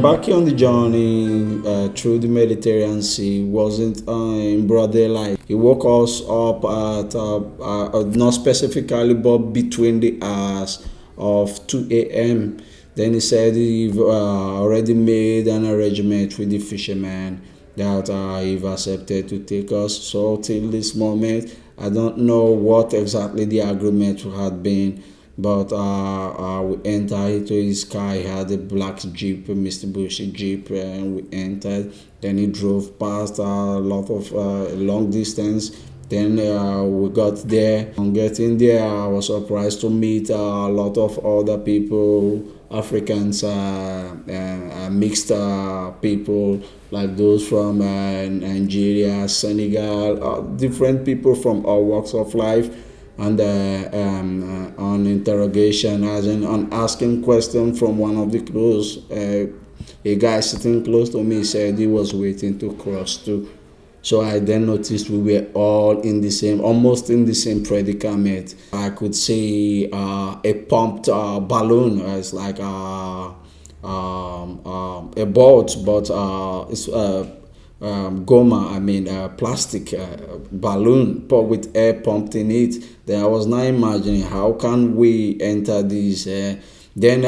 Back on the journey through the Mediterranean Sea wasn't in broad daylight. He woke us up at not specifically, but between the hours of 2 a.m. Then he said he already made an arrangement with the fisherman that he've accepted to take us. So till this moment, I don't know what exactly the agreement had been, but we entered into his car. He had a black Jeep, a Mr. Bushy Jeep, and we entered. Then he drove past a lot of long distance. Then we got there. On getting there, I was surprised to meet a lot of other people, Africans, mixed people like those from Nigeria, Senegal, different people from all walks of life. And on interrogation, as in on asking question from one of the crews, a guy sitting close to me said he was waiting to cross too. So I then noticed we were all in the same, almost in the same predicament. I could see a pumped balloon. It's like a boat, but it's goma, plastic balloon, but with air pumped in it. Then I was now imagining how can we enter this. Then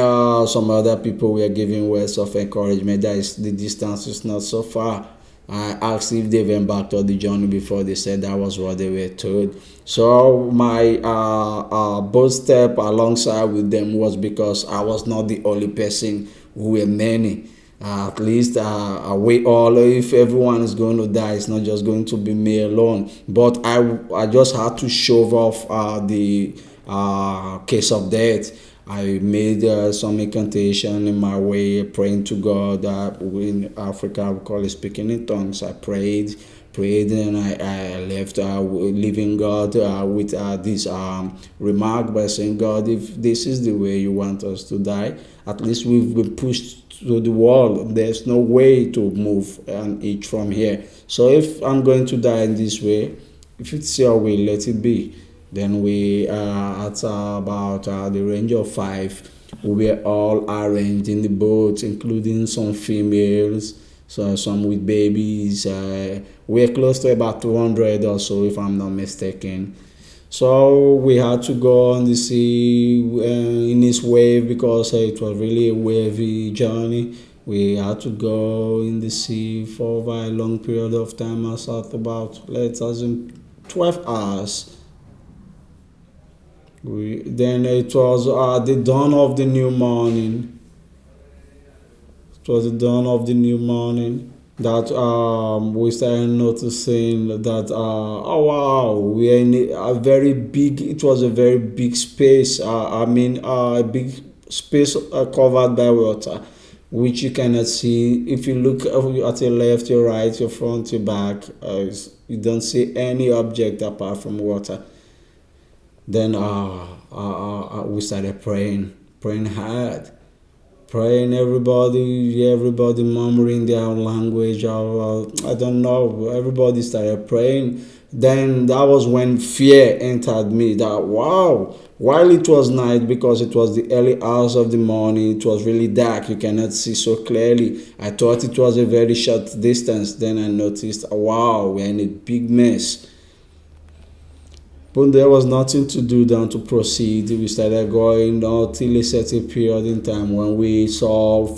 some other people were giving words of encouragement. That is, the distance is not so far. I asked if they went back to the journey before. They said that was what they were told. So my boat step alongside with them was because I was not the only person. We were many. At least we all, if everyone is going to die, it's not just going to be me alone. But I just had to shove off the case of death. I made some incantation in my way, praying to God. In Africa, we call it speaking in tongues. I prayed, and I left leaving God with this remark by saying, God, if this is the way you want us to die, at least we've been pushed to the wall. There's no way to move and eat from here. So if I'm going to die in this way, if it's your will, let it be. Then we at about the range of 5, we were all arranged in the boat, including some females, so some with babies. We're close to about 200 or so, if I'm not mistaken. So we had to go on the sea in this wave because it was really a wavy journey. We had to go in the sea for a very long period of time. I thought about, let's assume, 12 hours. Then it was the dawn of the new morning. It was the dawn of the new morning that we started noticing that oh wow, we are in a very big. It was a very big space. A big space covered by water, which you cannot see. If you look at your left, your right, your front, your back, you don't see any object apart from water. Then we started praying hard, praying everybody murmuring their own language. I don't know. Everybody started praying. Then that was when fear entered me. That wow, while it was night, because it was the early hours of the morning, it was really dark. You cannot see so clearly. I thought it was a very short distance. Then I noticed, wow, we're in a big mess. But there was nothing to do than to proceed. We started going until a certain period in time when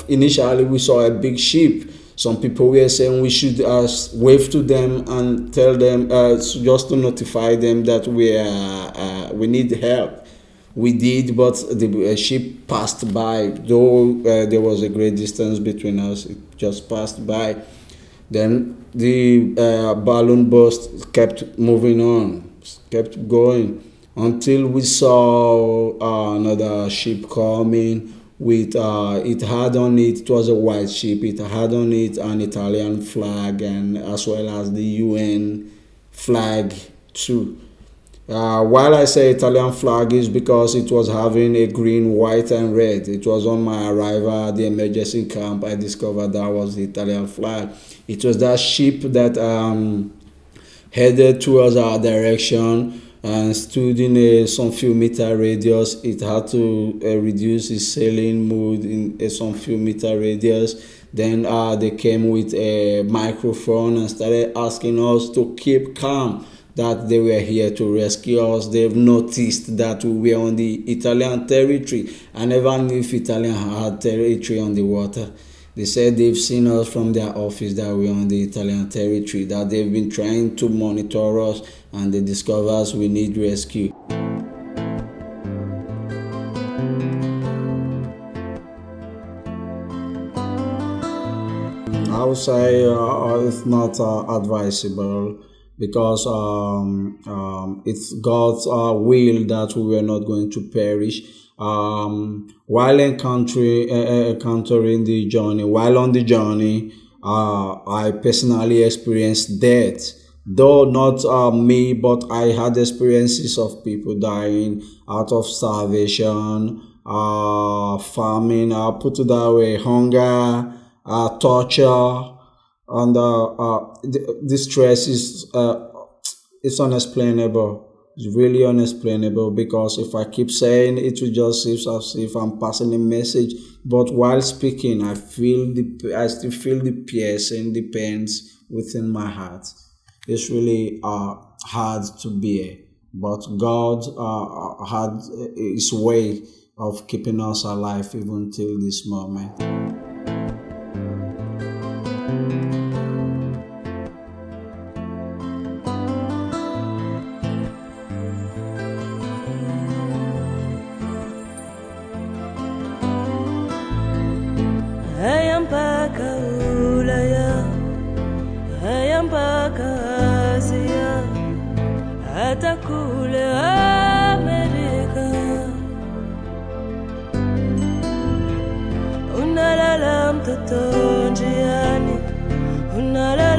initially we saw a big ship. Some people were saying we should wave to them and tell them, just to notify them that we need help. We did, but the ship passed by. Though there was a great distance between us, it just passed by. Then the balloon burst kept moving on, kept going until we saw another ship coming with it had on it was a white ship. It had on it an Italian flag, and as well as the UN flag too. While I say Italian flag is because it was having a green, white and red. It was on my arrival at the emergency camp. I discovered that was the Italian flag. It was that ship that headed towards our direction and stood in some few meter radius. It had to reduce its sailing mode in some few meter radius. Then they came with a microphone and started asking us to keep calm, that they were here to rescue us. They've noticed that we were on the Italian territory. I never knew if Italian had territory on the water. They said they've seen us from their office, that we're on the Italian territory, that they've been trying to monitor us, and they discover us we need rescue. I would say it's not advisable, because it's God's will that we were not going to perish. While encountering the journey, while on the journey, I personally experienced death. Though not me, but I had experiences of people dying out of starvation, famine, put it that way, hunger, torture, and the stress is it's unexplainable. It's really unexplainable, because if I keep saying it, will just seem as if I'm passing a message. But while speaking, I still feel the piercing, the pains within my heart. It's really hard to bear. But God had His way of keeping us alive even till this moment. Mpaka Ulaya, haya mpaka Asia, hata kule Amerika. Unalala mtoto njiani, unalala